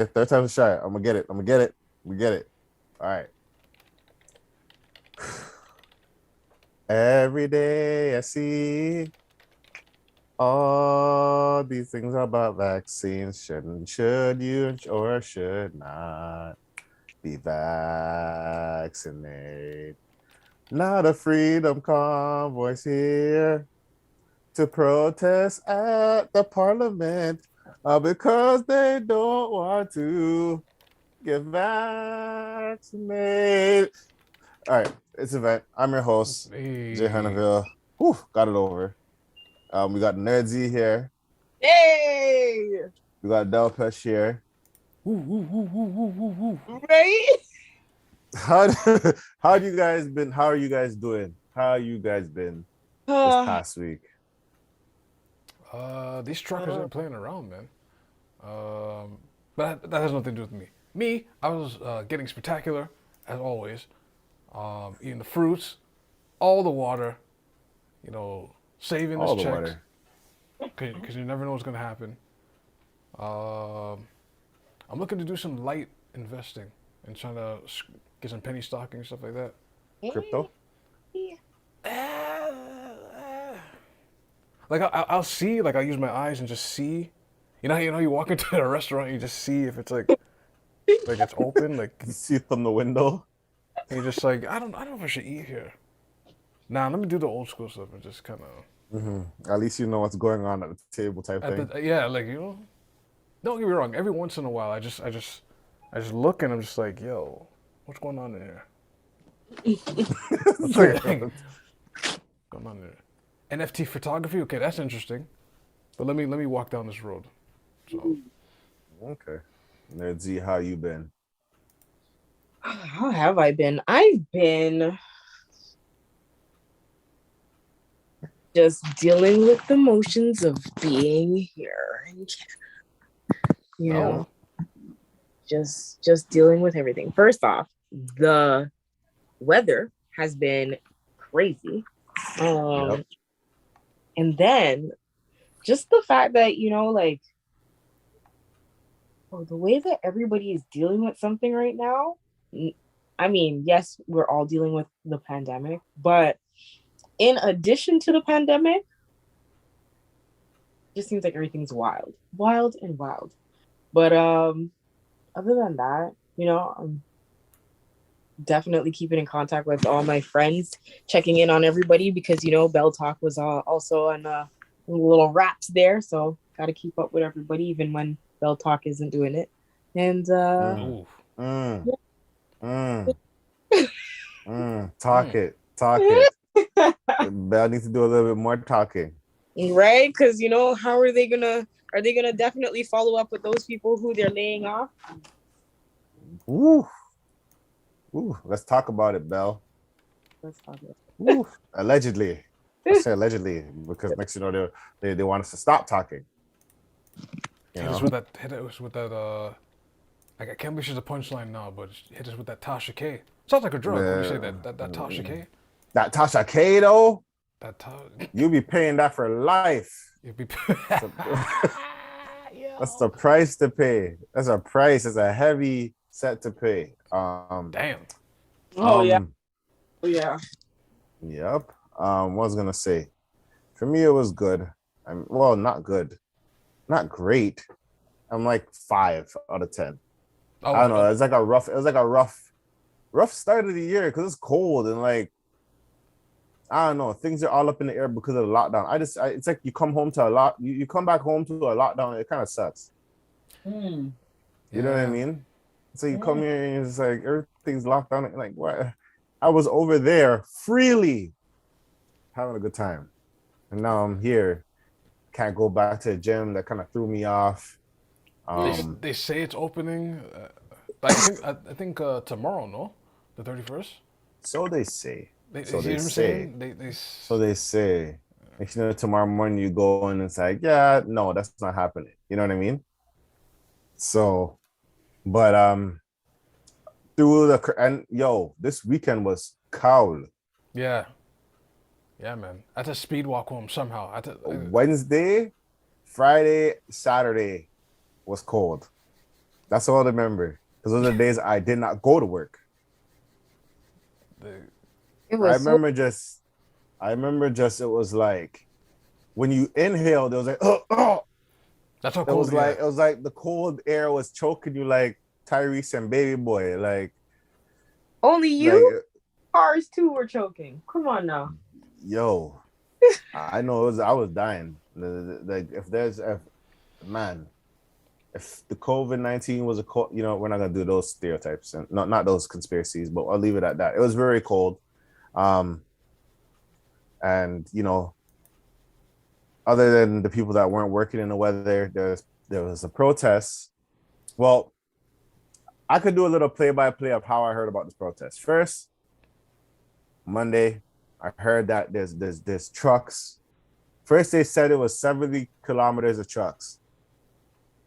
third time's a shy. I'm gonna get it. We get it. All right. Every day I see all these things about vaccines. Should you or should not be vaccinated? Not a freedom convoy's here to protest at the parliament because they don't want to get vaccinated. All right, it's event. I'm your host, Jay Hey. Hannaville. Whew, got it over. We got Nerdsy here. Hey, We got Delpesh here. right? How how you guys been? How are you guys doing? How you guys been this past week? These truckers ain't playing around, man. But that has nothing to do with me. Me, I was getting spectacular, as always. Eating the fruits, all the water, saving All this the checks. water. Because you never know what's going to happen. I'm looking to do some light investing and trying to get some penny stocking, stuff like that. Crypto? Like I'll see, like I'll use my eyes and just see. You walk into a restaurant, and you just see if it's like it's open, like You see it from the window. and you're just like, I don't know if I should eat here. Nah, let me do the old school stuff and just kind of. At least you know what's going on at the table type thing. Yeah, like don't get me wrong. Every once in a while, I just look and I'm just like, yo, what's going on in here? What's going on in there? NFT photography, okay, that's interesting. But let me walk down this road. So Okay. Nerdsy, how you been? How have I been? I've been just dealing with the emotions of being here in Canada. You know, just dealing with everything. First off, the weather has been crazy. Yep. And then just the fact that, the way that everybody is dealing with something right now. I mean, yes, we're all dealing with the pandemic, but in addition to the pandemic, it just seems like everything's wild. But other than that, I'm definitely keeping in contact with all my friends, checking in on everybody because, Bell Talk was also on little raps there. So got to keep up with everybody, even when Bell Talk isn't doing it. And Talk it. Bell needs to do a little bit more talking. Right? Because, how are they gonna definitely follow up with those people who they're laying off? Ooh. Let's talk about it, Bell. Let's talk about it. Ooh. Allegedly. I say allegedly because next they want us to stop talking. hit us with that like I can't believe she's a punchline now, but hit us with that Tasha K. Sounds like a drug when you say that Tasha K. That Tasha K though, That you'll be paying that for life. you'd be That's the price to pay. That's a price. It's a heavy set to pay. damn. Yeah. Yep. What was I gonna say? For me, it was good. Well, not good, not great. I'm like 5 out of 10. Oh, I don't know. It was like a rough start of the year because it's cold and like I don't know. Things are all up in the air because of the lockdown. It's like you come home to you come back home to a lockdown. It kind of sucks. You know what I mean? So you come here and it's like everything's locked down. Like what? I was over there freely having a good time, and now I'm here. Can't go back to the gym. That kind of threw me off. They say it's opening. I think tomorrow, no, the 31st. So they say. So they say. So they say. Like, tomorrow morning you go and it's like, yeah, no, that's not happening. You know what I mean? So, but this weekend was cold. Yeah, man. I had to speed walk home somehow. Wednesday, Friday, Saturday was cold. That's all I remember. Because those are the days I did not go to work. It I was so remember just it was like when you inhaled, it was like oh. That's how It was cold. Yeah. like the cold air was choking you like Tyrese and Baby Boy. only Like you. Cars too were choking. Come on now. yo, I know I was dying. Like man, if the COVID-19 was we're not gonna do those stereotypes and not those conspiracies, but I'll leave it at that. It was very cold, and other than the people that weren't working in the weather, there was a protest. Well, I could do a little play-by-play of how I heard about this protest. First, Monday, I heard that there's trucks. First, they said it was 70 kilometers of trucks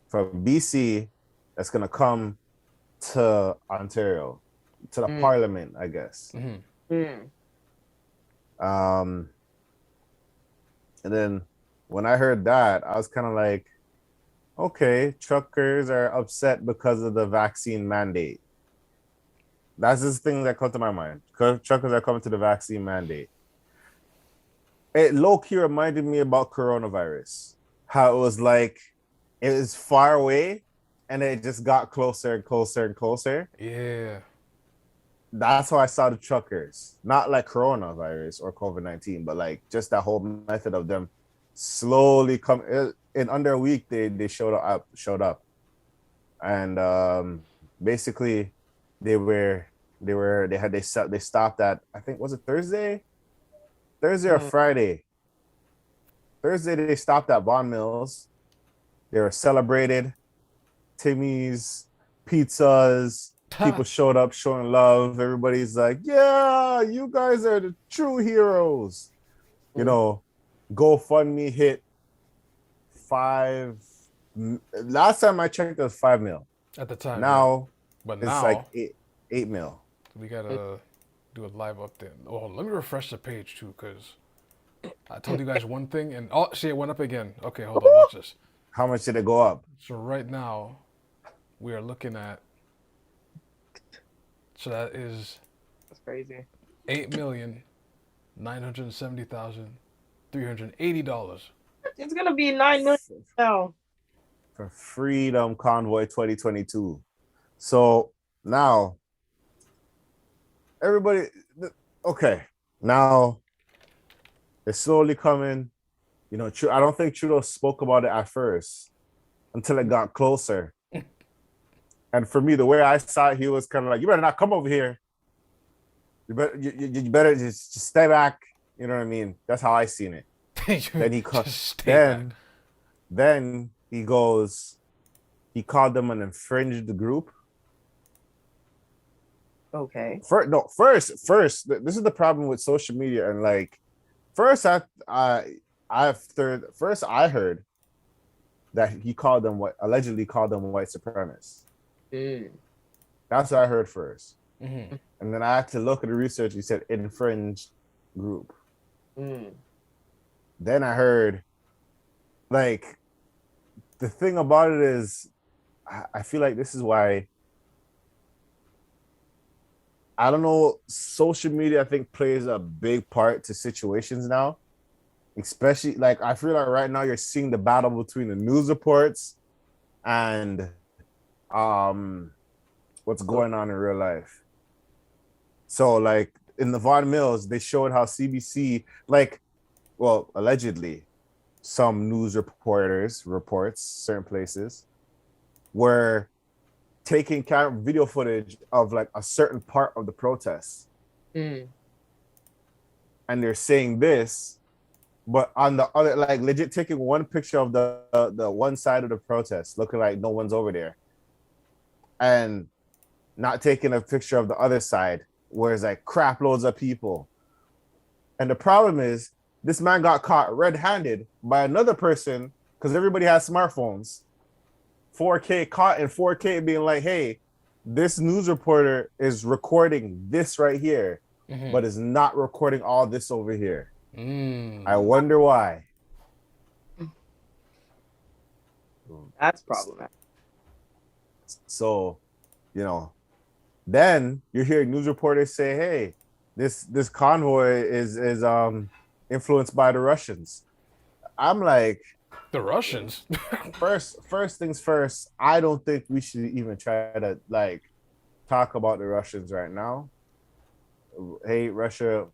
from BC that's gonna come to Ontario, to the Parliament, I guess. And then when I heard that, I was kind of like, okay, truckers are upset because of the vaccine mandate. That's this thing that comes to my mind. Truckers are coming to the vaccine mandate. It low-key reminded me about coronavirus. How it was like, it was far away, and it just got closer and closer and closer. Yeah. That's how I saw the truckers. Not like coronavirus or COVID-19, but like just that whole method of them slowly come in under a week. They showed up, and basically they stopped at, I think, was it Thursday or Friday? Thursday they stopped at Bond Mills. They were celebrated. Timmy's, pizzas. People showed up showing love. Everybody's like, yeah, you guys are the true heroes. GoFundMe hit last time I checked, it was 5 mil. At the time. Now, but it's now, like 8 mil. We gotta do a live update. Oh, let me refresh the page too, because I told you guys one thing, and see, it went up again. Okay, hold on, watch this. How much did it go up? So right now, we are looking at. So that is. That's crazy. $8,970,380. It's gonna be 9 million now. For Freedom Convoy 2022. So now, everybody, okay, now it's slowly coming. I don't think Trudeau spoke about it at first until it got closer. And for me, the way I saw it, he was kind of like, you better not come over here. You better just stay back. You know what I mean? That's how I seen it. Then he goes, he called them an infringed group. Okay. First, this is the problem with social media. And like, first I heard that he allegedly called them white supremacists. That's what I heard first. And then I had to look at the research. He said infringed group. Then I heard, like, the thing about it is, I feel like this is why, I don't know, social media, I think, plays a big part to situations now. Especially, like, I feel like right now you're seeing the battle between the news reports and what's going on in real life. So, like, in the Von Mills, they showed how CBC, allegedly, some news reports, certain places, were taking video footage of, like, a certain part of the protest. And they're saying this, but on the other, like, legit taking one picture of the one side of the protest, looking like no one's over there, and not taking a picture of the other side, where it's like crap loads of people. And the problem is, this man got caught red-handed by another person, because everybody has smartphones. 4K, caught in 4K, being like, hey, this news reporter is recording this right here, but is not recording all this over here. I wonder why. That's problematic. So, you know, then you're hearing news reporters say, "Hey, this convoy is influenced by the Russians." I'm like, The Russians. first things first. I don't think we should even try to like talk about the Russians right now. Hey, Russia,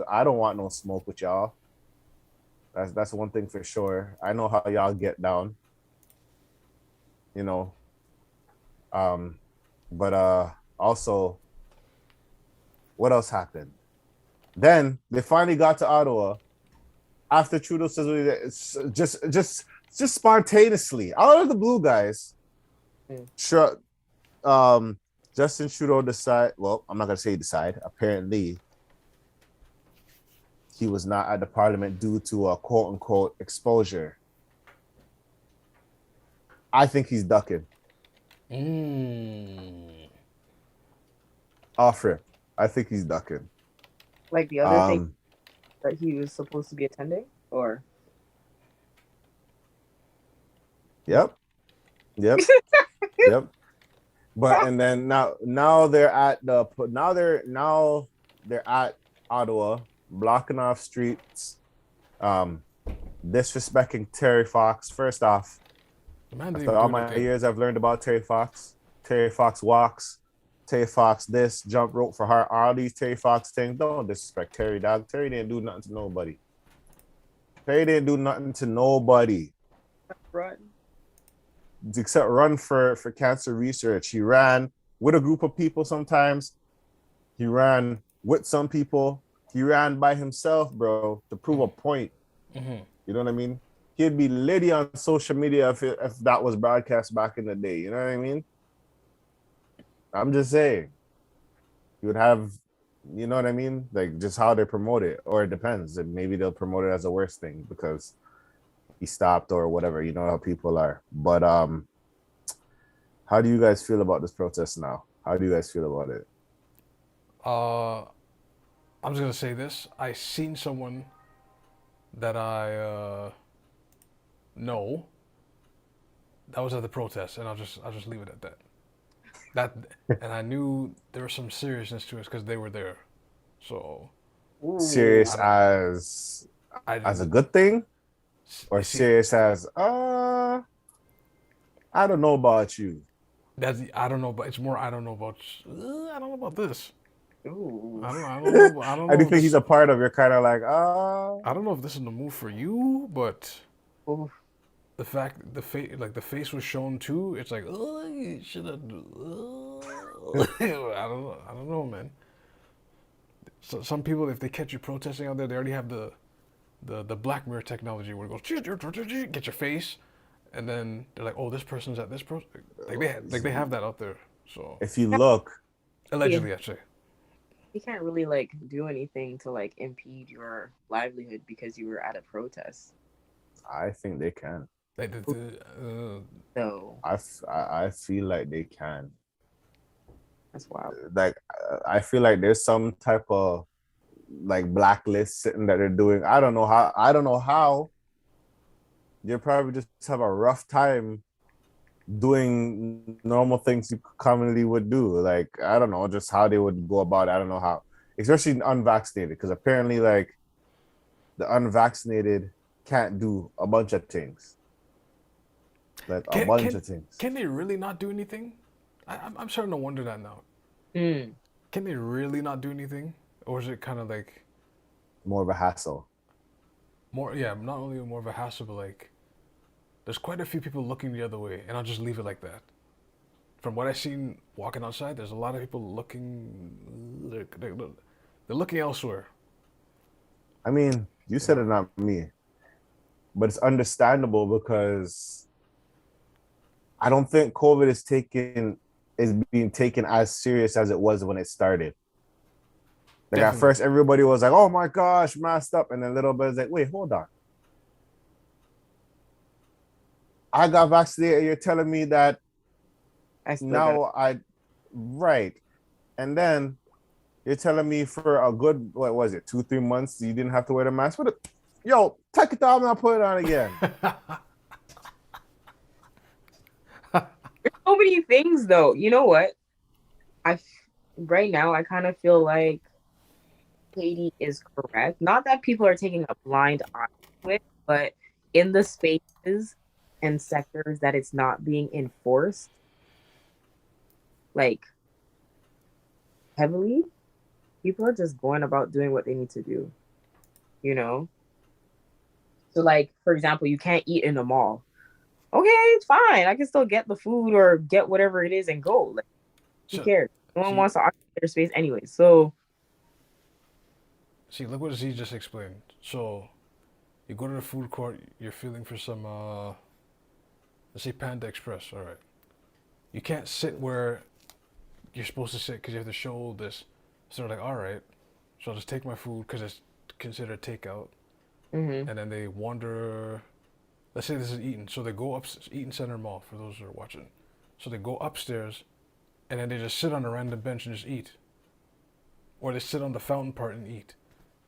I don't want no smoke with y'all. That's one thing for sure. I know how y'all get down. You know, but also, what else happened? Then they finally got to Ottawa after Trudeau says it's just spontaneously out of the blue, guys. Sure, Justin Trudeau decide. Well, I'm not gonna say decide. Apparently, he was not at the Parliament due to a quote unquote exposure. I think he's ducking. Off rip. I think he's ducking. Like the other thing that he was supposed to be attending, or Yep. But and then now they're at Ottawa, blocking off streets, disrespecting Terry Fox. First off, after all my years, I've learned about Terry Fox. Terry Fox walks. Terry Fox this, jump rope for her. All these Terry Fox things. Don't disrespect Terry, dog. Terry didn't do nothing to nobody. right? Except run for cancer research. He ran with a group of people sometimes. He ran with some people. He ran by himself, bro, to prove a point. You know what I mean? He'd be litty on social media if that was broadcast back in the day. You know what I mean? I'm just saying. You would have, you know what I mean? Like just how they promote it, or it depends. And maybe they'll promote it as a worse thing because he stopped or whatever. You know how people are. But how do you guys feel about this protest now? How do you guys feel about it? I'm just gonna say this. I seen someone that I know that was at the protest, and I'll just leave it at that. And I knew there was some seriousness to it because they were there. So serious as a good thing, or serious as I don't know about you. I don't know, but it's more I don't know about this. Ooh. I don't know. I do think he's a part of. You're kind of like I don't know if this is the move for you, but Ooh. the fact the face was shown too. It's like you should have. I don't know, man. So some people, if they catch you protesting out there, they already have the Black Mirror technology where it goes get your face, and then they're like, oh, this person's at this pro. Like they have that out there. So if you look, allegedly, actually. You can't really like do anything to like impede your livelihood because you were at a protest. I think they can. No. I feel like they can. That's wild. Like I feel like there's some type of like blacklist sitting that they're doing. I don't know how. You probably just have a rough time doing normal things you commonly would do. Like I don't know, just how they would go about it. I don't know how, especially unvaccinated, because apparently like the unvaccinated can't do a bunch of things. Like a bunch of things. Can they really not do anything? I'm starting to wonder that now. Can they really not do anything, or is it kind of like more of a hassle? Not only more of a hassle, but like there's quite a few people looking the other way, and I'll just leave it like that. From what I've seen walking outside, there's a lot of people looking. They're looking elsewhere. I mean, you said it, not me, but it's understandable because I don't think COVID is being taken as serious as it was when it started. Like Definitely. At first, everybody was like, "Oh my gosh, masked up," and then little bit is like, "Wait, hold on. I got vaccinated. You're telling me that right?" And then you're telling me for a good 2-3 months you didn't have to wear the mask. Yo, take it off and I'll put it on again. You're so so many things though. You know what? Right now I kind of feel like Katie is correct. Not that people are taking a blind eye to it, but in the spaces and sectors that it's not being enforced, like heavily, people are just going about doing what they need to do, you know? So, like, for example, you can't eat in the mall. Okay, it's fine. I can still get the food or get whatever it is and go. Like, who So, cares? No one see, wants to occupy their space anyway. So, see, look what Z just explained. So, you go to the food court, you're feeling for some, let's say Panda Express, all right. You can't sit where you're supposed to sit because you have to show this. So they're like, all right, so I'll just take my food because it's considered takeout. mm-hmm. And then they wander, let's say this is Eaton. So they go up, Eaton Center Mall, for those who are watching. So they go upstairs and then they just sit on a random bench and just eat. Or they sit on the fountain part and eat.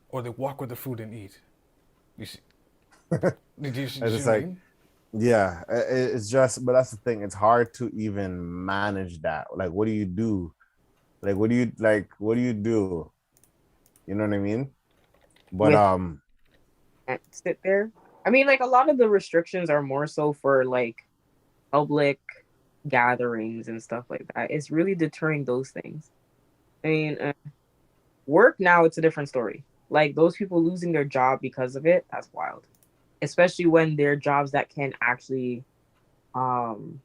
Or they walk with the food and eat. You see? Did you see It's just what I like, mean? yeah, it's just, but that's the thing. It's hard to even manage that. Like, what do you do? Like, what do you like? What do you do? You know what I mean? But With sit there. I mean, like a lot of the restrictions are more so for like public gatherings and stuff like that. It's really deterring those things. I mean, work now, it's a different story. Like those people losing their job because of it, that's wild. Especially when they're jobs that can actually um,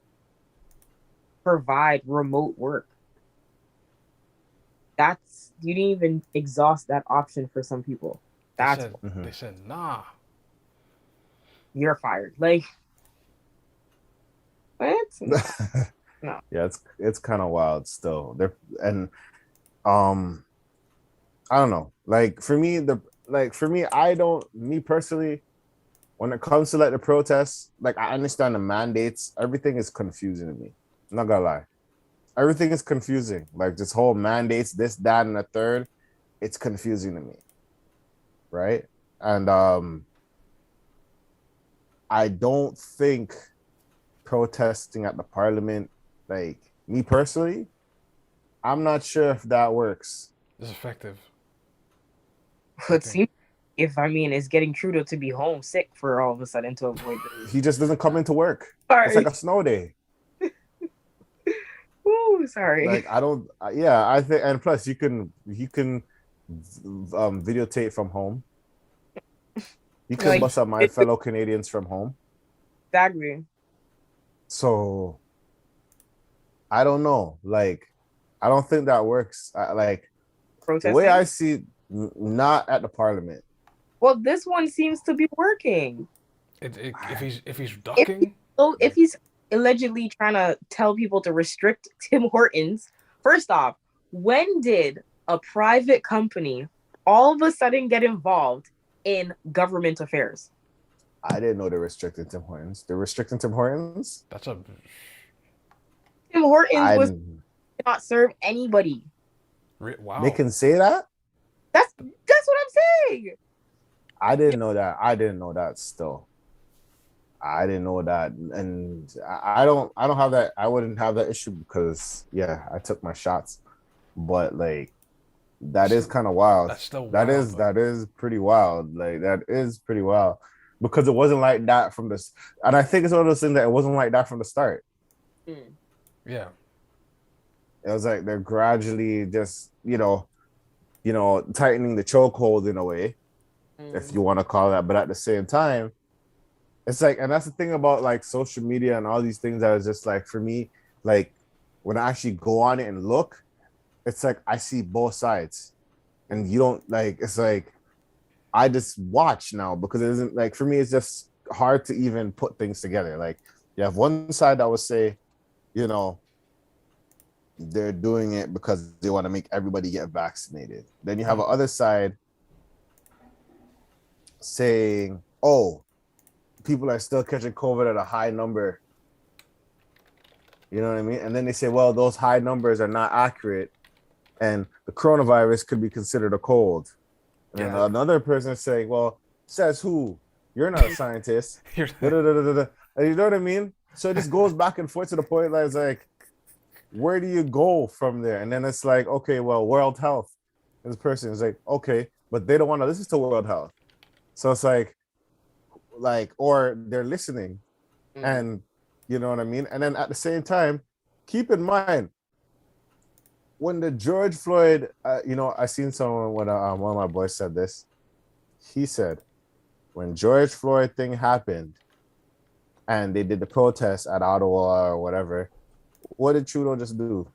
provide remote work. That's you didn't even exhaust that option for some people. They That's said, they said, nah. you're fired. Like what? No. Yeah, it's kind of wild still. There and um I don't know. Like for me, I don't me personally, when it comes to like the protests, like I understand the mandates, everything is confusing to me. I'm not gonna lie. Everything is confusing. Like this whole mandates, this, that, and the third, it's confusing to me. Right? And I don't think protesting at the parliament, like me personally, I'm not sure if that works. It's effective. It seems if I mean it's getting Trudeau to be homesick for all of a sudden to avoid the He just doesn't come into work. sorry. It's like a snow day. Ooh, sorry. Like I don't. Yeah, I think, and plus you can videotape from home. You can Like, bust up my fellow Canadians from home. exactly. So I don't know. Like I don't think that works. Like Protesting. the way I see, not at the parliament. Well, this one seems to be working. If he's ducking, If he's allegedly trying to tell people to restrict Tim Hortons, first off, when did a private company all of a sudden get involved in government affairs? I didn't know they're restricting Tim Hortons. They're restricting Tim Hortons. that's a Tim Hortons was not serve anybody. wow. They can say that. That's what I'm saying. I didn't know that. I didn't know that. Still, I didn't know that, and I don't have that. I wouldn't have that issue because I took my shots, but like that is kind of wild. That's still that wild, that is pretty wild. Like that is pretty wild because it wasn't like that from this, and I think it's one of those things that it wasn't like that from the start. Yeah, it was like they're gradually just tightening the chokehold in a way, if you want to call that. But at the same time, it's like, and that's the thing about like social media and all these things that is just like, for me, like when I actually go on it and look, it's like I see both sides, and you don't like. It's like I just watch now because it isn't like, for me, it's just hard to even put things together. Like you have one side that would say, they're doing it because they want to make everybody get vaccinated. Then you have another side saying, oh, people are still catching COVID at a high number. You know what I mean? And then they say, well, those high numbers are not accurate, and the coronavirus could be considered a cold. And then another person is saying, well, says who? You're not a scientist. And you know what I mean? So it just goes back and forth to the point that it's like, where do you go from there? And then it's like, okay, well, World Health. This person is like, okay, but they don't want to listen to World Health. So it's like, or they're listening, and you know what I mean? And then at the same time, keep in mind, when the George Floyd, I seen someone when one of my boys said this. He said, when George Floyd thing happened, and they did the protest at Ottawa or whatever, what did Trudeau just do?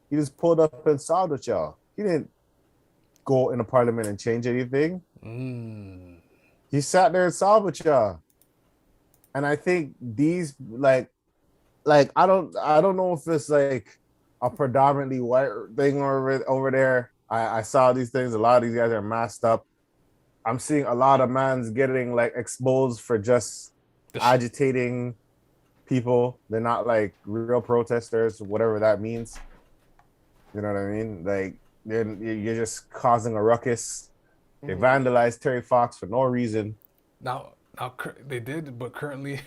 He just pulled up and solved with y'all. He didn't go in the parliament and change anything. He sat there and solved with y'all. And I think these like I don't know if it's like a predominantly white thing over there. I saw these things. A lot of these guys are masked up. I'm seeing a lot of mans getting like exposed for just agitating people. They're not like real protesters, whatever that means. You know what I mean? Like you're just causing a ruckus. They vandalized Terry Fox for no reason. Now they did, but currently,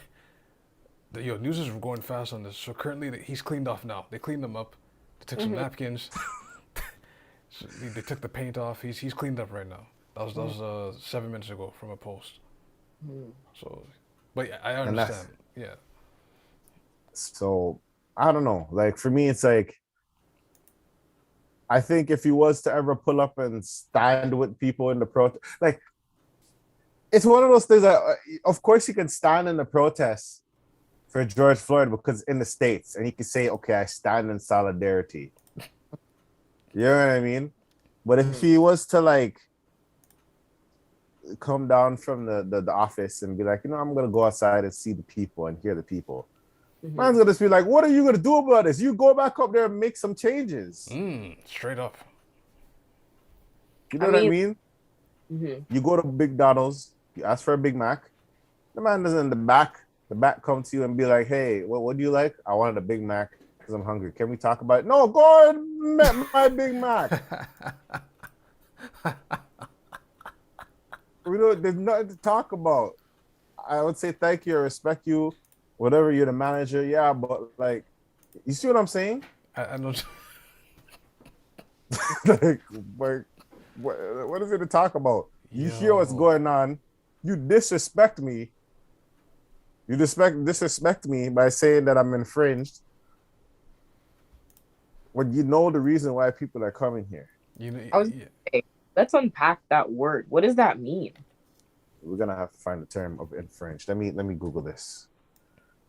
news is going fast on this. So currently, he's cleaned off now. They cleaned him up. They took some napkins. They took the paint off. He's cleaned up right now. That was 7 minutes ago from a post. So, but yeah, I understand. Yeah. So I don't know. Like for me, it's like, I think if he was to ever pull up and stand with people in the protest, like it's one of those things that, of course, you can stand in the protest for George Floyd because in the States, and he can say, okay, I stand in solidarity. You know what I mean? But if he was to like come down from the office and be like, I'm gonna go outside and see the people and hear the people, man's gonna just be like, what are you gonna do about this? You go back up there and make some changes. Straight up. You know what I mean? You go to McDonald's, you ask for a Big Mac. The man doesn't in the back come to you and be like, hey, what do you like? I wanted a Big Mac because I'm hungry. Can we talk about it? No, go and get my Big Mac. There's nothing to talk about. I would say thank you, I respect you, whatever, you're the manager, yeah, but like, you see what I'm saying? I don't. Like, what is it to talk about? You hear what's going on. You disrespect me. You disrespect me by saying that I'm infringed. When you know the reason why people are coming here. Let's unpack that word. What does that mean? We're gonna have to find the term of infringed. Let me Google this.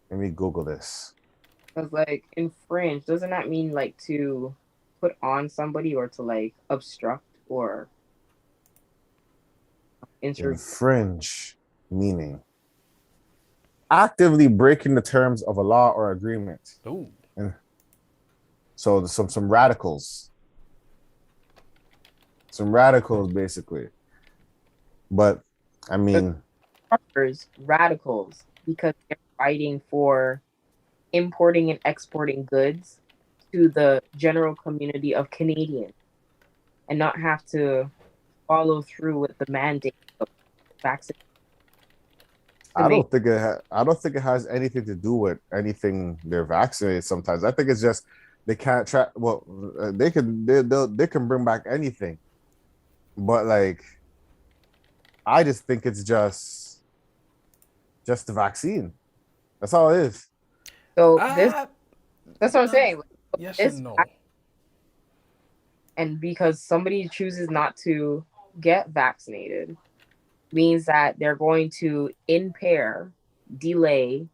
Because like infringe, doesn't that mean like to put on somebody or to like obstruct or infringe meaning actively breaking the terms of a law or agreement. Ooh. And so some radicals basically. But I mean, radicals, because they're fighting for importing and exporting goods to the general community of Canadians and not have to follow through with the mandate of vaccination. I don't think it has anything to do with anything they're vaccinated. Sometimes I think it's just they can't track. Well, they can bring back anything, but like, I just think it's just the vaccine. That's all it is. So that's what I'm saying. Yes and no. And because somebody chooses not to get vaccinated means that they're going to impair, delay,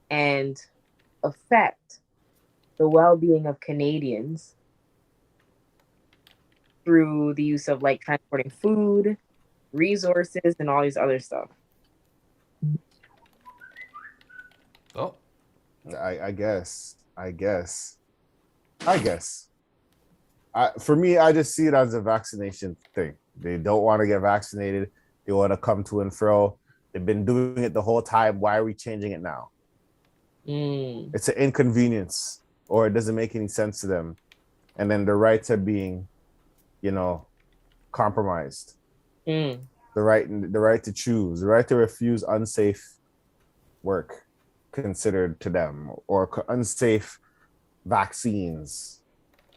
and affect the well-being of Canadians through the use of like transporting food, resources, and all these other stuff. Oh, I guess. For me, I just see it as a vaccination thing. They don't want to get vaccinated. They want to come to and fro. They've been doing it the whole time. Why are we changing it now? It's an inconvenience, or it doesn't make any sense to them. And then the rights are being, compromised. The right to choose, the right to refuse unsafe work. considered to them, or unsafe vaccines.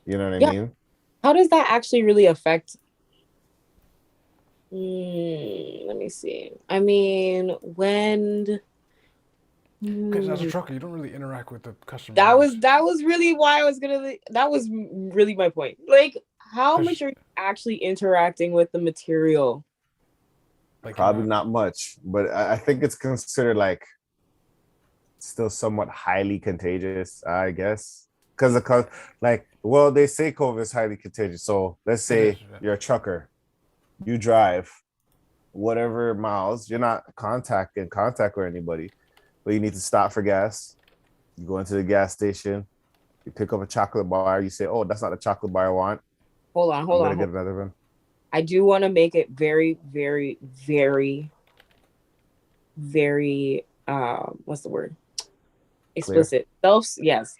You know what I Yeah. mean? How does that actually really affect? Let me see. I mean, when Because as a Hmm. trucker, you don't really interact with the customers. That was really why I was gonna. That was really my point. Like, how 'Cause, much are you actually interacting with the material? like, you're Probably not. not much, but I think it's considered like still somewhat highly contagious, I guess. Because like, well, they say COVID is highly contagious. So let's It is. say you're a trucker, you drive whatever miles, you're not in contact with anybody, but you need to stop for gas. You go into the gas station, you pick up a chocolate bar, you say, "Oh, that's not the chocolate bar I want. Hold on, I'm hold gonna on, get hold. another one." I do want to make it very, very, very, very. What's the word? Clear. Explicit. Yes,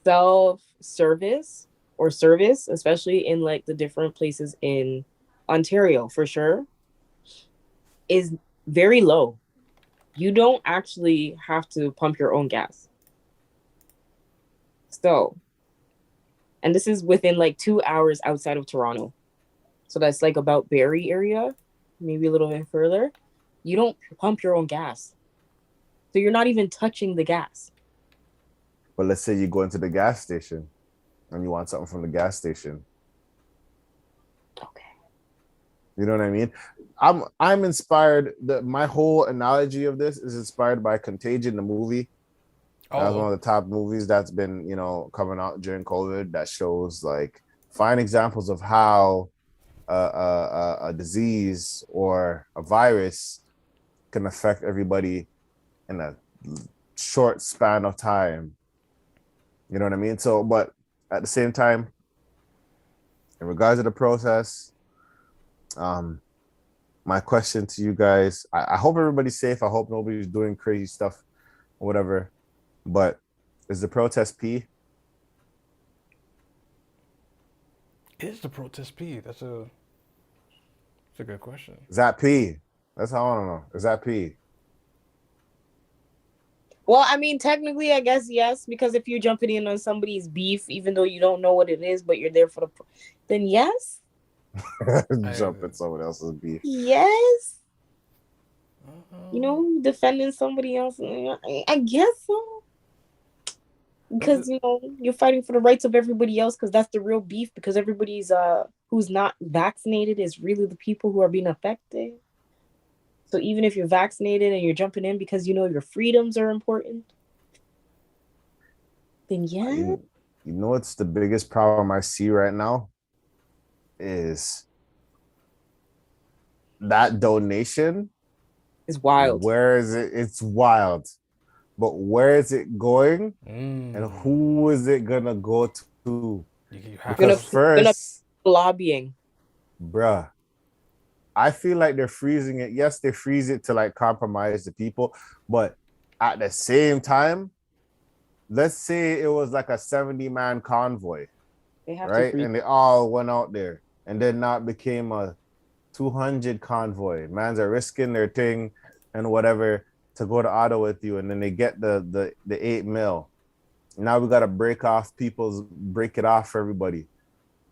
self service or service, especially in like the different places in Ontario, for sure, is very low. You don't actually have to pump your own gas. So, and this is within like 2 hours outside of Toronto. So that's like about Barrie area, maybe a little bit further. You don't pump your own gas. So you're not even touching the gas. But let's say you go into the gas station and you want something from the gas station. Okay. You know what I mean? I'm inspired. My whole analogy of this is inspired by Contagion, the movie. That was one Oh, of the top movies that's been, coming out during COVID, that shows like fine examples of how a disease or a virus can affect everybody in a short span of time. You know what I mean? So, but at the same time, in regards to the process, um, my question to you guys, I hope everybody's safe. I hope nobody's doing crazy stuff or whatever. But is the protest P? is the protest P? That's a good question. Is that P? That's how I want to know. Is that P? Well, I mean, technically, I guess yes, because if you're jumping in on somebody's beef, even though you don't know what it is, but you're there for then yes, I, Jump at someone else's beef. yes, uh, defending somebody else. I guess so, but because you're fighting for the rights of everybody else, because that's the real beef. Because everybody's who's not vaccinated is really the people who are being affected. So even if you're vaccinated and you're jumping in because your freedoms are important, then yeah, You know what's the biggest problem I see right now is that donation. it's wild. Where is it? It's wild. But where is it going? And mm, who is it gonna go to? you have Gonna Because to. gonna first, lobbying. bruh, I feel like they're freezing it. Yes, they freeze it to like compromise the people, but at the same time, let's say it was like a 70-man convoy, They have to right? freeze. And they all went out there, and then now it became a 200 convoy. Mans are risking their thing and whatever to go to Ottawa with you, and then they get the 8 mil. Now we gotta break it off for everybody.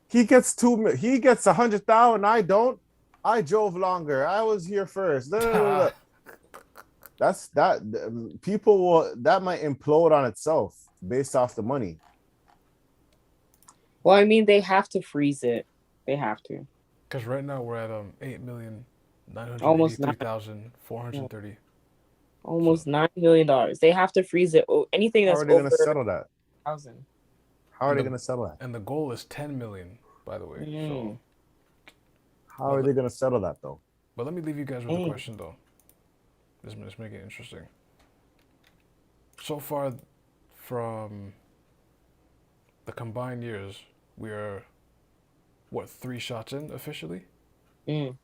He gets 2 mil. He gets 100,000. I don't. I drove longer. I was here first. That's that. People that might implode on itself based off the money. Well, I mean, they have to freeze it. They have to. Because right now we're at 8,983,430. Almost nine, So almost $9 million. They have to freeze it. Anything How that's are they gonna over settle that? 1,000. How are and they the gonna settle that? and the goal is 10 million, by the way. So, Mm. How but are they gonna settle that though? but let me leave you guys with a Mm. question though. Let's make it interesting. So far, from the combined years, we are what, 3 shots in officially? Mm.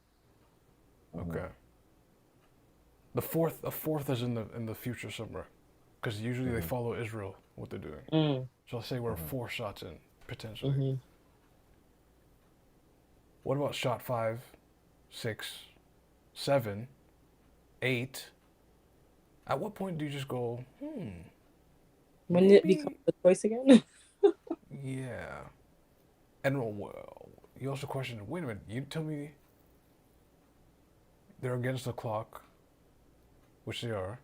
Okay. A fourth is in the future somewhere, because usually they Mm-hmm. follow Israel what they're doing. Mm. So let's say we're Mm-hmm. 4 shots in potentially. Mm-hmm. What about shot 5, 6, 7, 8? At what point do you just go, When did it become maybe, a choice again? yeah. And you also question, wait a minute, you tell me they're against the clock, which they are,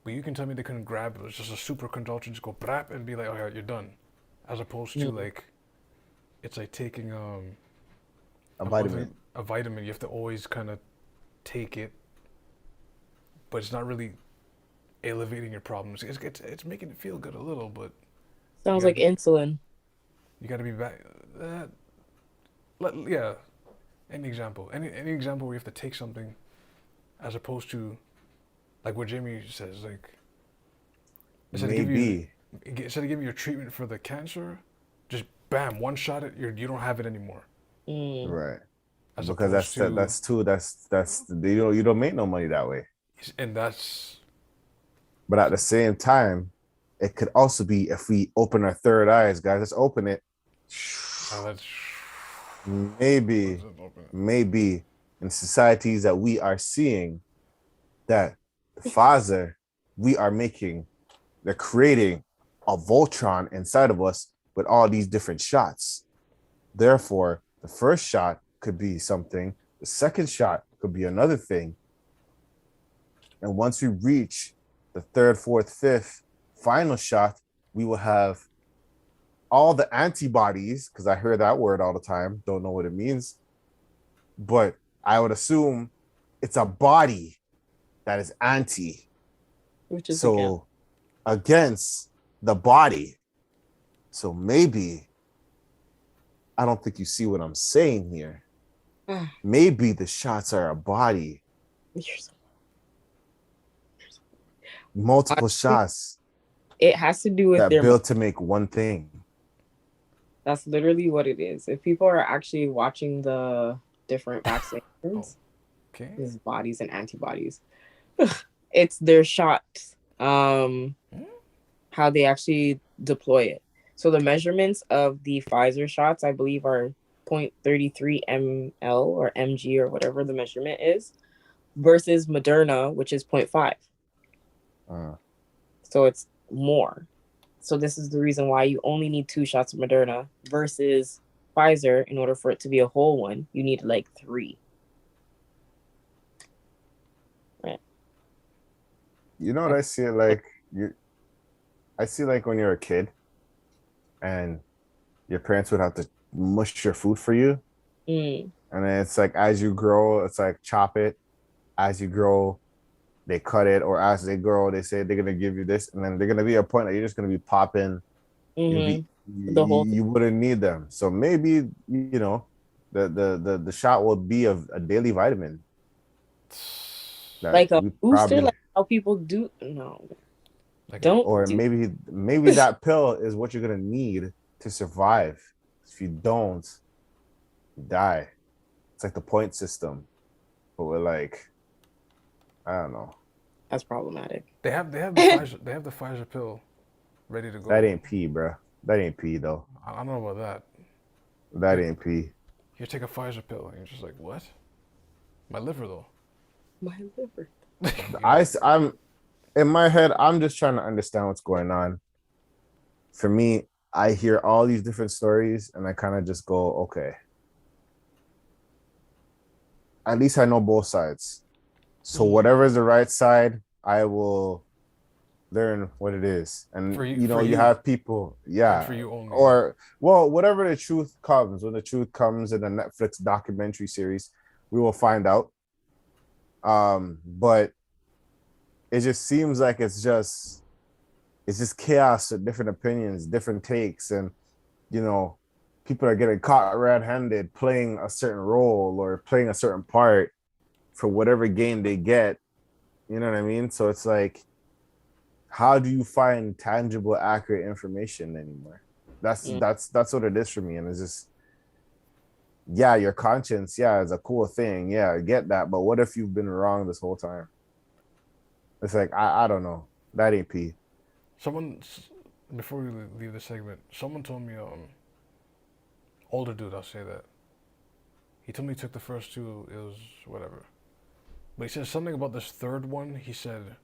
but you can tell me they couldn't grab it. It's just a super conductor, just go brap and be like, oh yeah, you're done. As opposed to like, it's like taking A vitamin. a vitamin. You have to always kind of take it, but it's not really elevating your problems. It's making it feel good a little, but you Sounds gotta like be insulin. you gotta be back. Yeah. Any example? Any example where you have to take something, as opposed to, like what Jamie says, like instead of give you Maybe. instead of giving you a treatment for the cancer, just bam, one shot it, you don't have it anymore. Mm. Right. As Because opposed to, that's you don't make no money that way. and that's But at the same time, it could also be if we open our third eyes, guys. Let's open it. that's Maybe, maybe in societies that we are seeing that the Pfizer we are making, they're creating a Voltron inside of us with all these different shots. Therefore, the first shot could be something, the second shot could be another thing. And once we reach the third, fourth, fifth final shot, we will have all the antibodies, because I hear that word all the time, don't know what it means. But I would assume it's a body that is anti. Which is So against the body. So maybe, I don't think you see what I'm saying here. Maybe the shots are a body. Multiple shots. It has to do with that their built to make one thing. That's literally what it is. If people are actually watching the different vaccinations, okay. There's bodies and antibodies. It's their shots. How they actually deploy it. So the measurements of the Pfizer shots, I believe, are 0.33 ml or mg or whatever the measurement is, versus Moderna, which is 0.5. So it's more. So this is the reason why you only need 2 shots of Moderna versus Pfizer. In order for it to be a whole one, you need like 3. Right. You know what I see it like? I see like when you're a kid and your parents would have to mush your food for you. And then it's like as you grow, it's like chop it. As you grow, they cut it, or as they grow, they say they're gonna give you this, and then they're gonna be a point that you're just gonna be popping. The whole you wouldn't need them. So maybe the shot will be a daily vitamin. Like a booster, like how people do. No, like maybe that pill is what you're gonna need to survive. If you don't, you die. It's like the point system, but we're like, I don't know. That's problematic. They have the Pfizer pill ready to go. That ain't pee, bro. That ain't pee though. I don't know about that. That ain't pee. You take a Pfizer pill and you're just like, what? My liver though. My liver. I'm in my head. I'm just trying to understand what's going on. For me, I hear all these different stories and I kind of just go, okay. At least I know both sides. So whatever is the right side, I will learn what it is. And you have people, for you only. Or well, whatever the truth comes, when the truth comes in a Netflix documentary series, we will find out. But it just seems like it's just chaos with different opinions, different takes, and people are getting caught red-handed playing a certain role or playing a certain part for whatever gain they get. You know what I mean? So it's like, how do you find tangible, accurate information anymore? That's what it is for me. And it's just, your conscience, is a cool thing. Yeah, I get that. But what if you've been wrong this whole time? It's like, I don't know. That ain't pee. Before we leave this segment, someone told me, older dude, I'll say that. He told me he took the first 2, it was whatever. But he said something about this third one. He said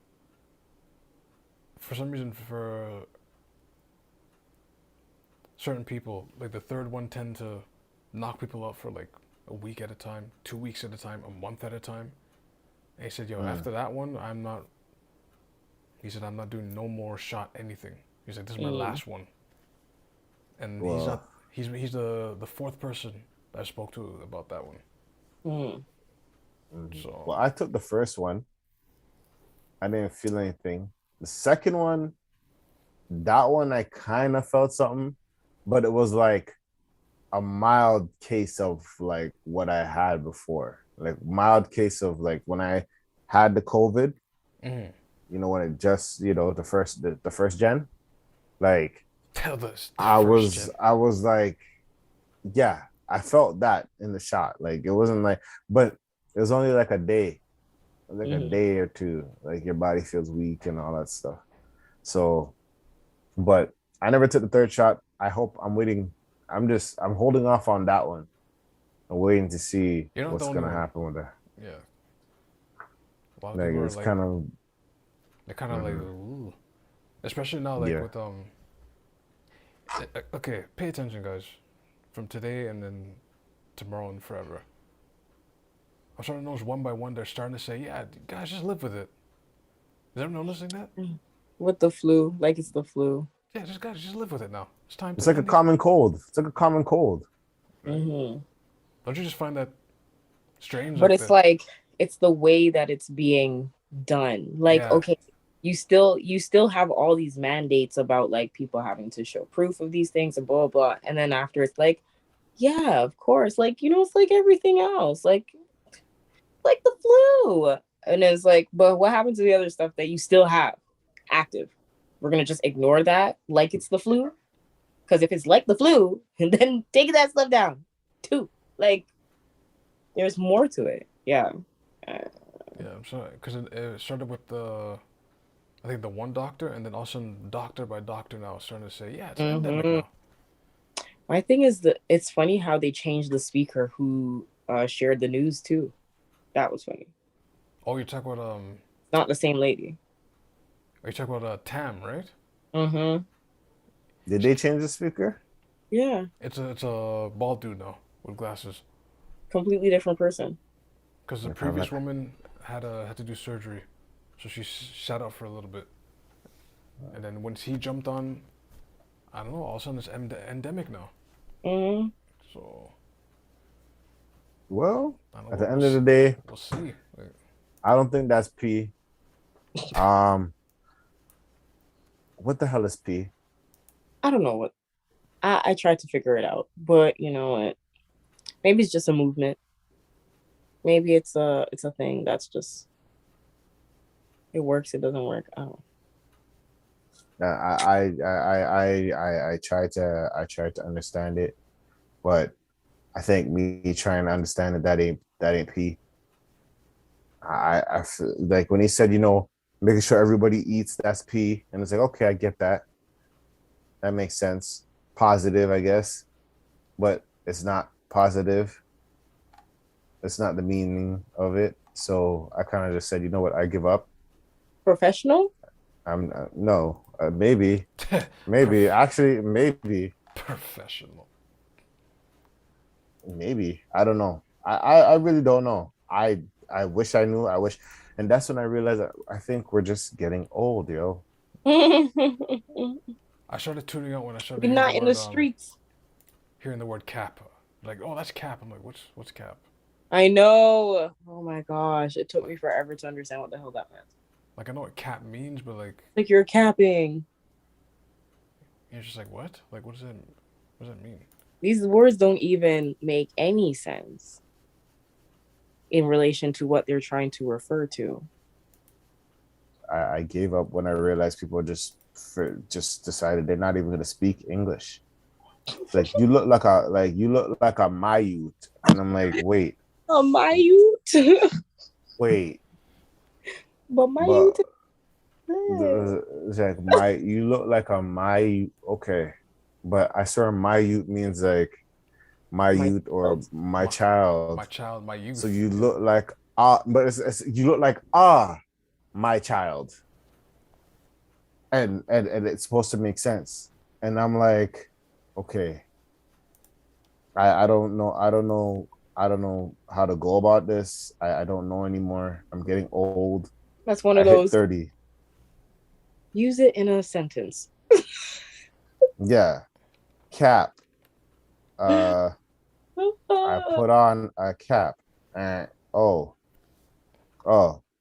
for some reason, for certain people, like the third one tend to knock people out for like a week at a time, 2 weeks at a time, a month at a time. And he said, yo, after that one, he said, I'm not doing no more shot anything. He's like, this is my last one. And Well, he's the fourth person I spoke to about that one. So well, I took the first one. I didn't feel anything. The second one, that one I kind of felt something, but it was like a mild case of like what I had before. Like mild case of like when I had the COVID, you know, when it just, you know, the first gen, like I was like, yeah, I felt that in the shot. Like it wasn't like, but it was only like a day, like a day or two. Like your body feels weak and all that stuff. So, but I never took the third shot. I'm waiting. I'm holding off on that one. I'm waiting to see what's gonna happen with that. Yeah. A lot of Like people it's are like, kind of. they're kind of like, ooh. Especially now, like with okay, pay attention, guys. From today and then tomorrow and forever. I'm starting to notice one by one they're starting to say, yeah, guys, just live with it. Is everyone noticing that? With the flu, like it's the flu. Yeah, just live with it now. It's time. It's like a common cold. It's like a common cold. Right? Don't you just find that strange? But it's like it's the way that it's being done. Like, okay, you still have all these mandates about like people having to show proof of these things and blah blah. And then after it's like, yeah, of course, like, you know, it's like everything else, like the flu. And it's like, but what happened to the other stuff that you still have active? We're gonna just ignore that like it's the flu? Because if it's like the flu, then take that stuff down too. Like, there's more to it. Yeah. Yeah, I'm sorry, because it started with I think the one doctor, and then also doctor by doctor now starting to say, yeah, it's endemic now. My thing is that it's funny how they changed the speaker who shared the news too. That was funny. Oh, you're talking about not the same lady. Are you talking about Tam, right? Did they change the speaker? Yeah. It's a bald dude now with glasses. Completely different person. Because the previous woman had to do surgery, so she sat out for a little bit, and then once he jumped on, I don't know. All of a sudden, it's endemic now. So. Well, at the end of the day, we'll see. I don't think that's P. What the hell is P? I don't know what. I tried to figure it out, but you know what? Maybe it's just a movement. Maybe it's a thing that's just it works, it doesn't work. I don't know. I try to understand it, but I think me trying to understand it, that ain't P. I feel like when he said, you know, making sure everybody eats, that's P, and it's like, okay, I get that. That makes sense. Positive, I guess, but it's not positive. It's not the meaning of it. So I kind of just said, you know what, I give up. Professional? No, maybe actually, maybe professional. Maybe, I don't know. I really don't know. I wish I knew. I wish, and that's when I realized that I think we're just getting old, yo. I started tuning out when I started. We're not in the streets. Hearing the word cap, like, oh, that's cap. I'm like, what's cap? I know. Oh my gosh, it took me forever to understand what the hell that meant. Like, I know what cap means, but like you're capping. You're just like, what? Like, what does that mean? These words don't even make any sense in relation to what they're trying to refer to. I gave up when I realized people just decided they're not even going to speak English. Like, you look like a Mayute, and I'm like, wait, a Mayute. Wait, but Mayute. It's like you look like a Mayute. Okay, but I swear Mayute means like my youth or my child. My child, my youth. So you look like but you look like my child. and it's supposed to make sense. And I'm like, okay, I don't know. I don't know how to go about this. I don't know anymore. I'm getting old. That's one I of hit those. 30. Use it in a sentence. Yeah. Cap. I put on a cap and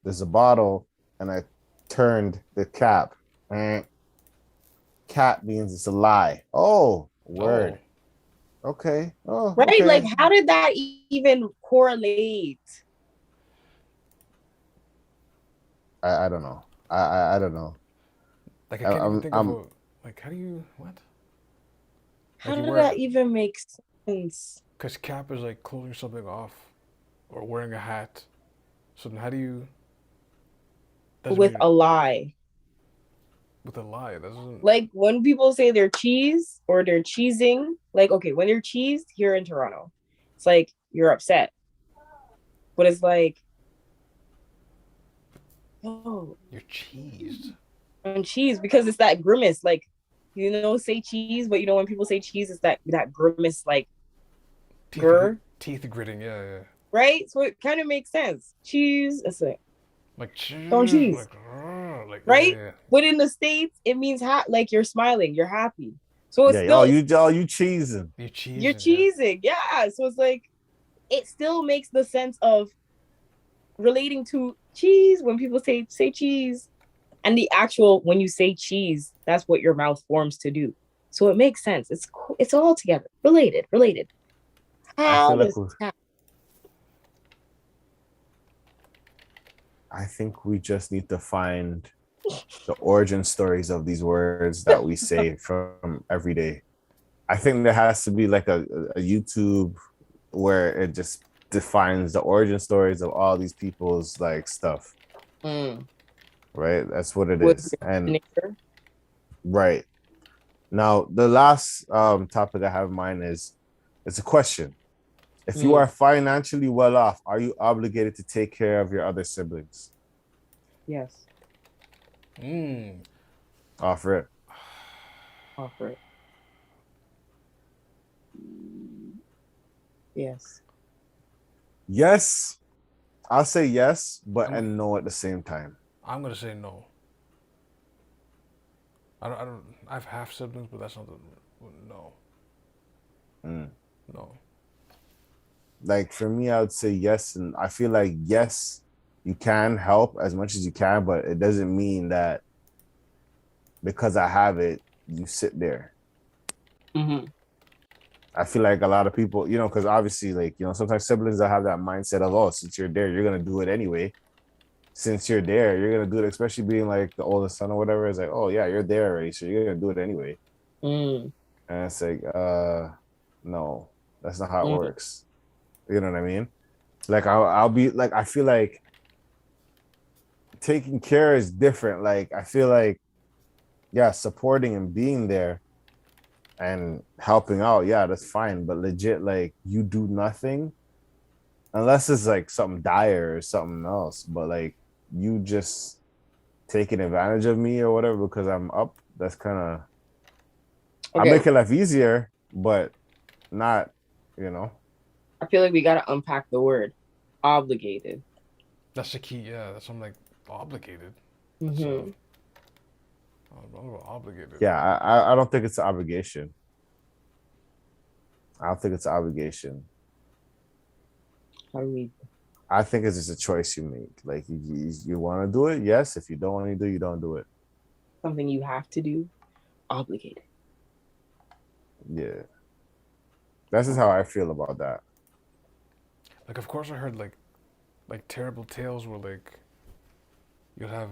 there's a bottle and I turned the cap. And cap means it's a lie. Oh, Oh, word. Okay. Oh, Right? Like, okay. how did that even correlate? I don't know. I don't know. like I can't even think of I'm a like. How do you what? How Like you did wear that even make sense? because cap is like closing something off or wearing a hat. So then how do you? Doesn't With mean a lie. with a lie. That doesn't. Like when people say they're cheese or they're cheesing, like, okay, when you're cheesed here in Toronto, it's like you're upset. But it's like, oh, You're cheesed. and cheese, because it's that grimace, like, say cheese, but when people say cheese, it's that grimace, like, Teeth grr, teeth gritting. Yeah, yeah. right? So it kind of makes sense. Cheese, it's like, Like don't cheese. cheese, Like yeah, right? yeah. But in the States, it means like you're smiling, you're happy. So it's yeah, still, y'all you cheesing. You're you're cheesing. Yeah. cheesing. Yeah. So it's like, it still makes the sense of relating to cheese when people say cheese, and the actual, when you say cheese, that's what your mouth forms to do. So it makes sense. It's all together, related. I How feel like does that? I think we just need to find the origin stories of these words that we say from every day. I think there has to be like a YouTube where it just defines the origin stories of all these people's like stuff, Mm. right? That's what it With is. your And nature? right now, the last topic I have in mind is it's a question. If you Mm. are financially well off, are you obligated to take care of your other siblings? Yes, Mm. Offer it. offer it. Yes. Yes, I'll say yes, but I'm and no at the same time. I'm gonna say no. I don't. I have half siblings, but that's not the no. Mm. No. Like for me, I would say yes, and I feel like yes, you can help as much as you can, but it doesn't mean that because I have it, you sit there. Mm-hmm. I feel like a lot of people, because obviously, like, sometimes siblings that have that mindset of, oh, since you're there, you're gonna do it anyway. Since you're there, you're gonna do it, especially being like the oldest son or whatever. It's like, oh yeah, you're there already, so you're gonna do it anyway. Mm. And it's like, no, that's not how it Mm. works. You know what I mean? Like I'll be like, I feel like taking care is different. Like I feel like, yeah, supporting and being there and helping out, yeah, that's fine. But legit, like you do nothing unless it's like something dire or something else. But like you just taking advantage of me or whatever because I'm up. That's kind of I Okay. make it life easier, but not, you know. I feel like we gotta unpack the word obligated. That's the key. Yeah. That's I'm like obligated. That's Mm-hmm. I'm obligated. Yeah, I don't think it's an obligation. I don't think it's an obligation. How do we? I think it's just a choice you make. Like you want to do it, yes. If you don't want to do, you don't do it. Something you have to do. Obligated. Yeah, that's just how I feel about that. Like of course I heard like terrible tales where like you'll have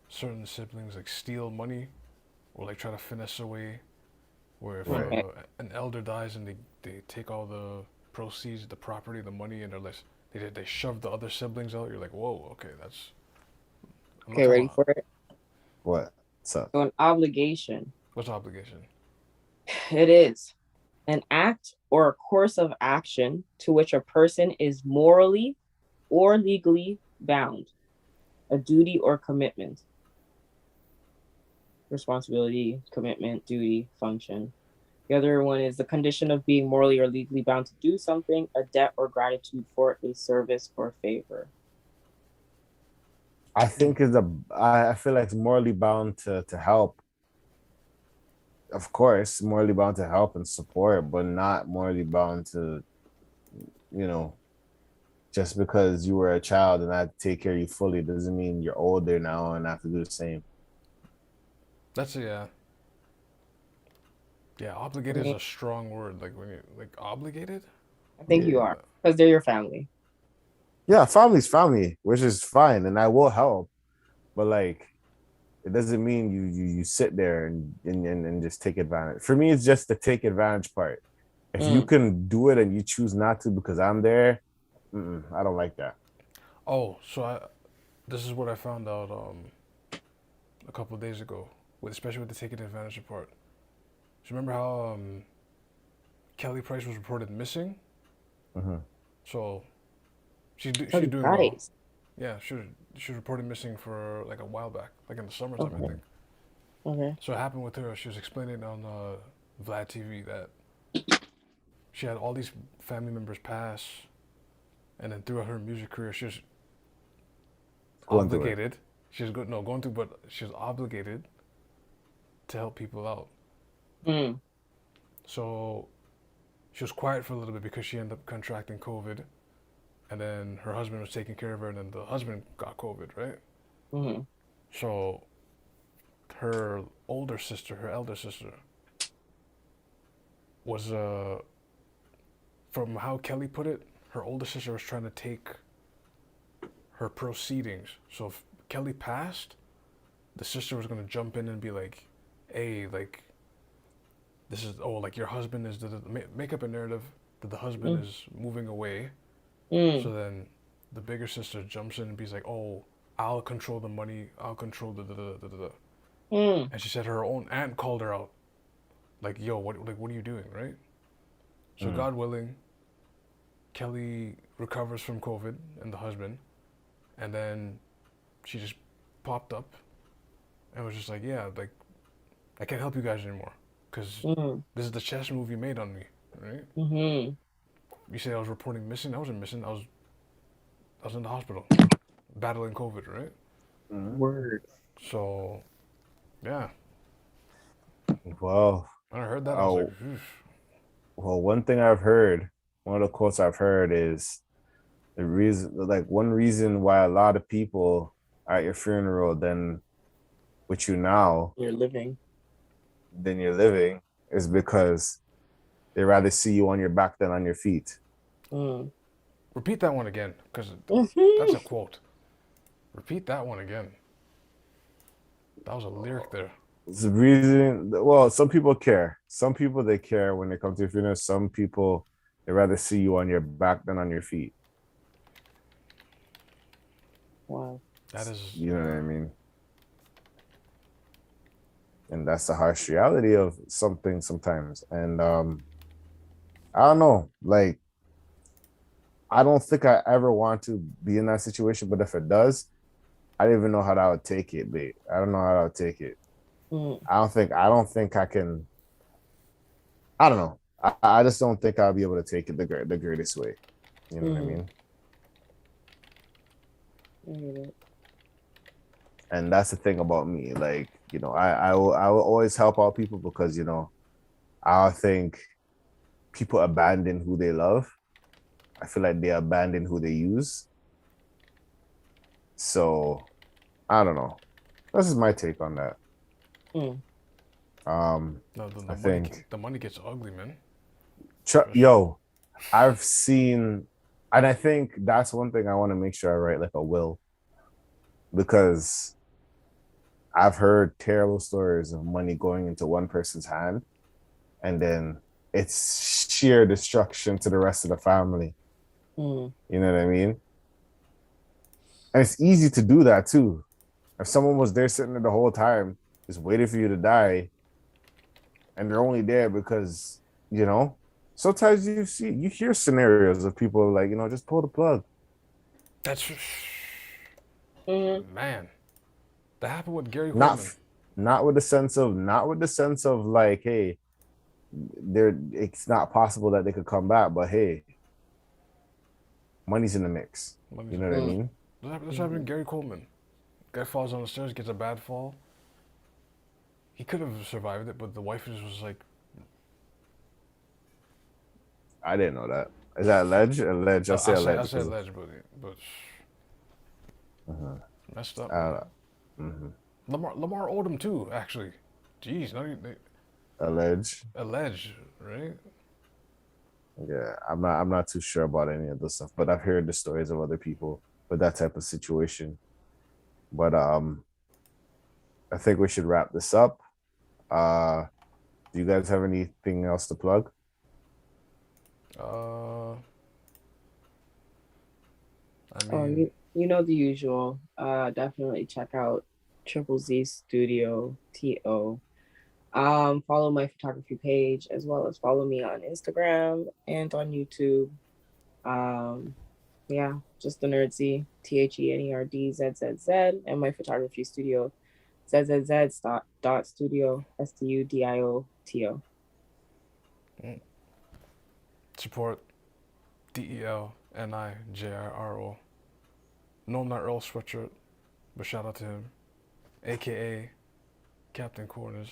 certain siblings like steal money or like try to finesse away. Where if Right. Okay. an elder dies and they take all the proceeds, the property, the money, and they're like they shove the other siblings out. You're like, whoa, okay, that's I'm not Okay, talking ready about for it? What? So So an obligation. what's obligation. It is an act or a course of action to which a person is morally or legally bound, a duty or commitment. responsibility, commitment, duty, function. The other one is the condition of being morally or legally bound to do something, a debt or gratitude for a service or favor. I think I feel like it's morally bound to help. Of course, morally bound to help and support, but not morally bound to, you know, just because you were a child and I had to take care of you fully doesn't mean you're older now and I have to do the same. That's yeah. Yeah, obligated is a strong word. Like when you like obligated. I think you are, because they're your family. Yeah, family's family, which is fine, and I will help, but like it doesn't mean you sit there and just take advantage. For me, it's just the take advantage part. If you can do it and you choose not to because I'm there, I don't like that. Oh, so this is what I found out a couple of days ago, especially with the taking advantage part. So remember how Kelly Price was reported missing? Mm-hmm. So she's doing well. Nice. Yeah, she was reported missing for like a while back, like in the summertime, I think. Okay. So what happened with her, she was explaining on Vlad TV that she had all these family members pass, and then throughout her music career, she was obligated. She was going through, but she was obligated to help people out. So she was quiet for a little bit because she ended up contracting COVID, and then her husband was taking care of her, and then the husband got COVID, right? So her elder sister, was from how Kelly put it, her older sister was trying to take her proceedings. So if Kelly passed, the sister was gonna jump in and be like, "Hey, like, this is like your husband is make up a narrative that the husband is moving away." So then the bigger sister jumps in and be like, "Oh, I'll control the money. I'll control the." And she said her own aunt called her out, like, "Yo, what are you doing, right?" So God willing, Kelly recovers from COVID and the husband, and then she just popped up and was just like, "Yeah, like, I can't help you guys anymore because this is the chess move you made on me, right?" You say I was reporting missing. I wasn't missing. I was in the hospital, battling COVID, right? Word. So, yeah. Well, When I heard that, I was like, well, one of the quotes I've heard is one reason why a lot of people are at your funeral than with you now You're living. than you're living is because they rather see you on your back than on your feet. Repeat that one again, because that's a quote. Repeat that one again. That was a lyric there. It's the reason. Well, some people care. Some people they care when they come to your funeral. Some people they rather see you on your back than on your feet. Wow. That is. You know what I mean? And that's the harsh reality of something sometimes. And I don't know. Like, I don't think I ever want to be in that situation. But if it does, I don't even know how that would take it, babe. I don't know how that would take it. I don't think I can. I don't know. I just don't think I'll be able to take it the greatest way. You know what I mean? I get it. And that's the thing about me. Like, you know, I will always help out people because, you know, I think people abandon who they love. I feel like they abandon who they use. So, I don't know. This is my take on that. No, I think the money gets ugly, man. Yo, I've seen, and I think that's one thing I want to make sure I write like a will, because I've heard terrible stories of money going into one person's hand, and then it's sheer destruction to the rest of the family. You know what I mean? And it's easy to do that too. If someone was there sitting there the whole time, just waiting for you to die, and they're only there because, you know, sometimes you hear scenarios of people like, you know, just pull the plug. That's man. That happened with Gary Not Coleman. not with the sense of like, hey, it's not possible that they could come back, but hey, money's in the mix. You Money's know in what I it. Mm. mean? That's happened to Gary Coleman. Guy falls on the stairs, gets a bad fall. He could have survived it, but the wife just was like, I didn't know that. Is that alleged? Alleged. I'll say I alleged said because alleged, but uh messed up, man. uh, mhm. Lamar Odom too, actually. Jeez, Alleged. alleged, right? Yeah, I'm not too sure about any of this stuff, but I've heard the stories of other people with that type of situation. But I think we should wrap this up. Uh, do you guys have anything else to plug? Uh, I Oh, mean, you know the usual. Definitely check out Triple Z Studio TO. Follow my photography page as well as follow me on Instagram and on YouTube. Um, yeah, just the Nerdzy, THENERDZZZ, and my photography studio, ZZZ dot studio, STUDIOTO. support DELNIJIRO. No, I'm not Earl Sweatshirt, but shout out to him, aka Captain Corners,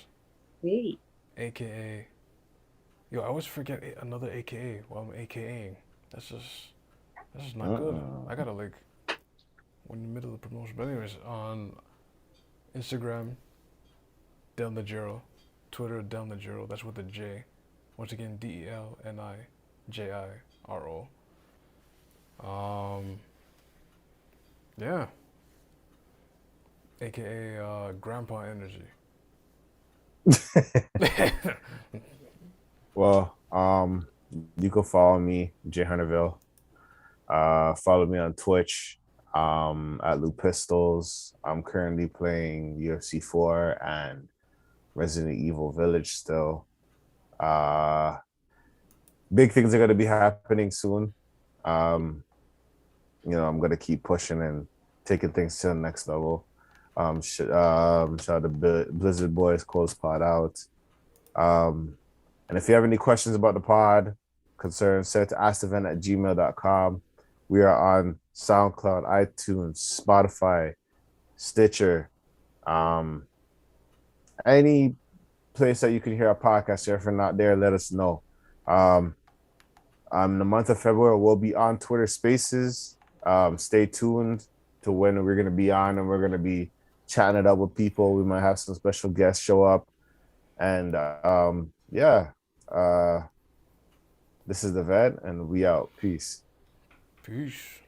Hey. aka yo. I always forget another aka while I'm AKAing. That's just not good. I gotta like when in the middle of the promotion. But anyways, on Instagram, Del Najiro, Twitter Del Najiro. That's with a J. Once again, DELNIJIRO. Yeah, aka Grandpa Energy. Well, you can follow me, Jay Hunterville. Follow me on Twitch at Lou Pistols. I'm currently playing UFC 4 and Resident Evil Village still. Big things are going to be happening soon. Um, I'm going to keep pushing and taking things to the next level. Shout out to Blizzard Boys, close pod out. And if you have any questions about the pod, concerns, send it to askthevent@gmail.com. We are on SoundCloud, iTunes, Spotify, Stitcher, any place that you can hear a podcast. If you're not there, let us know. The month of February, we'll be on Twitter Spaces. Stay tuned to when we're going to be on, and we're going to be chatting it up with people. We might have some special guests show up. And this is the Vet, and we out. Peace. Peace.